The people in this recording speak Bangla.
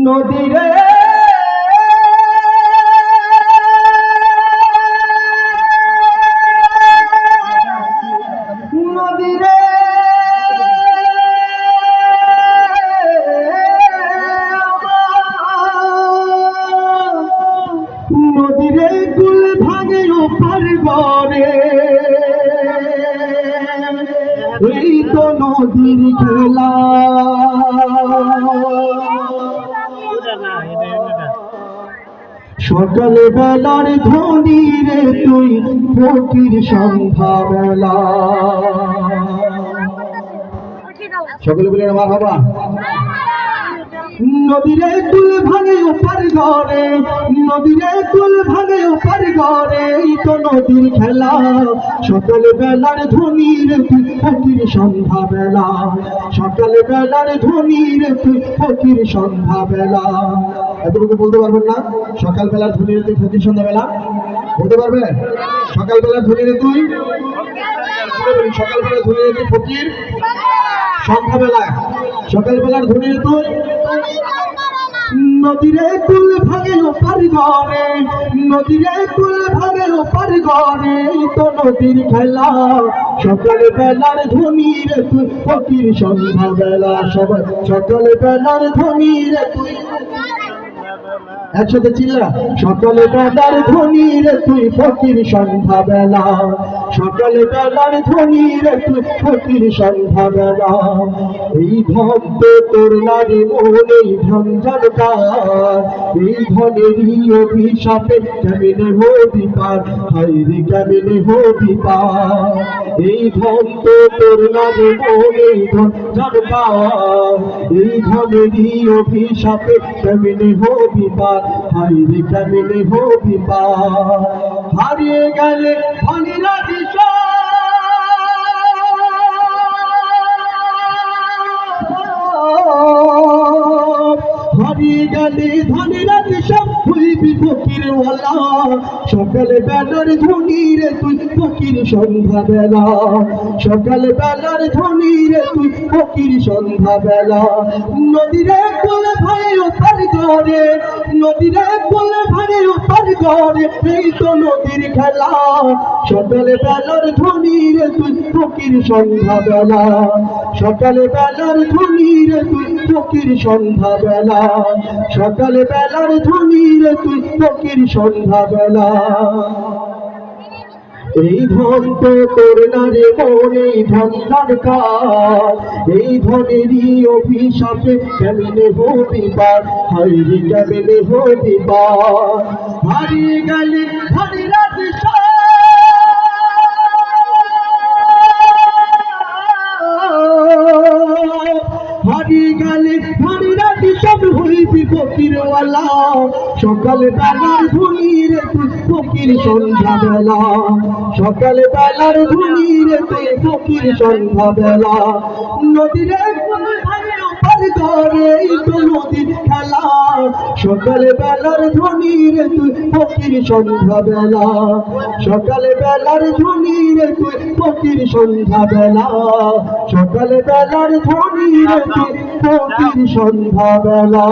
নদীরে নদীরে নদীরে কুল ভাঙে ওপার গড়ে এই তো নদীর খেলা সকাল বেলার ধ্বনি রে তুই ফকির সন্ধ্যা বেলা সকলে বলে আমার বাবা নদীরে কুল ভাঙে ওপার ঘরে নদীরে কুল ভাঙে ওপার ঘরে তো নদীর খেলা সকাল বেলার ধ্বনি রে তুই ফকির সন্ধ্যা বেলা সকাল বেলার ধ্বনি রে তুই ফকির সন্ধ্যা বেলা এতটুকু বলতে পারবেন না সকাল বেলার ধ্বনি রে তুই ফকির সন্ধ্যা বেলা বলতে পারবেন সকাল বেলার ধ্বনি রে তুই সকাল বেলার ধ্বনি রে তুই ফকির সন্ধ্যা বেলা সকাল বেলার ধ্বনি রে তুই নদীরে কুল ভাঙে ওপার ঘরে নদীরে কুল ভাঙে ওপার ঘরে তো নদীর খেলা সকাল বেলার ধ্বনি রে তুই ফকির সন্ধ্যা বেলা সবাই সকাল বেলার ধ্বনি রে তুই একসাথে চিল্লা সকালে বেলার ধ্বনি রে তুই ফকির সন্ধ্যা বেলা সকালে বেলার ধ্বনি রে তুই ফকির সন্ধ্যা বেলা এই ধন তো তোর নারী মন এই ধন জনকার এই ধনেরই অভিশাপে কেমনে হবি পার হায় রে কেমনে হবি পার এই ধন তো তোর নারী মন এই ধন জনকার এই ধনেরই অভিশাপে কেমনে হবি পার হায় রে কেমনে হবি পার হারিয়ে গেলে ধনীরা দিশা হারিয়ে গেলে ধনীরা দিশা হইবি ফকির ওয়ালা সকালে বেলার ধ্বনি রে তুই ফকির সন্ধ্যা বেলা সকালে বেলার ধ্বনি রে তুই ফকির সন্ধ্যা বেলা নদীরে কোলে ভাই ওপার ঘরে নদীরে কোলে ভাই ওপার ঘরে এই তো নদীর খেলা সকালে বেলার ধ্বনি রে তুই ফকির সন্ধ্যা বেলা সকালে বেলার ধ্বনি রে তুই ফকির সন্ধ্যা বেলা সকালে বেলার ধ্বনি রে তুই ফকির সন্ধ্যা বেলা এই ধন তো তোর নারে মন এই ধন দরকার এই ধনেরই অভিশাপে কেমনে হবি পার হায় রে কেমনে হবি পার হারিয়ে গেলে ধনীরা দিশা হারিয়ে গেলে ধনীরা দিশা হইবি ফকির ওয়ালা সকালে বেলার ধ্বনি রে তুই ফকির সন্ধ্যা বেলা সকালে বেলার ধ্বনি রে তুই ফকির সন্ধ্যা বেলা নদীরে কুল ভাঙে ওপার ঘরে এই তো নদীর খেলা সকালে বেলার ধ্বনি রে তুই ফকির সন্ধ্যা বেলা সকালে বেলার ধ্বনি রে তুই ফকির সন্ধ্যা বেলা সকালে বেলার ধ্বনি রে তুই ফকির সন্ধ্যা বেলা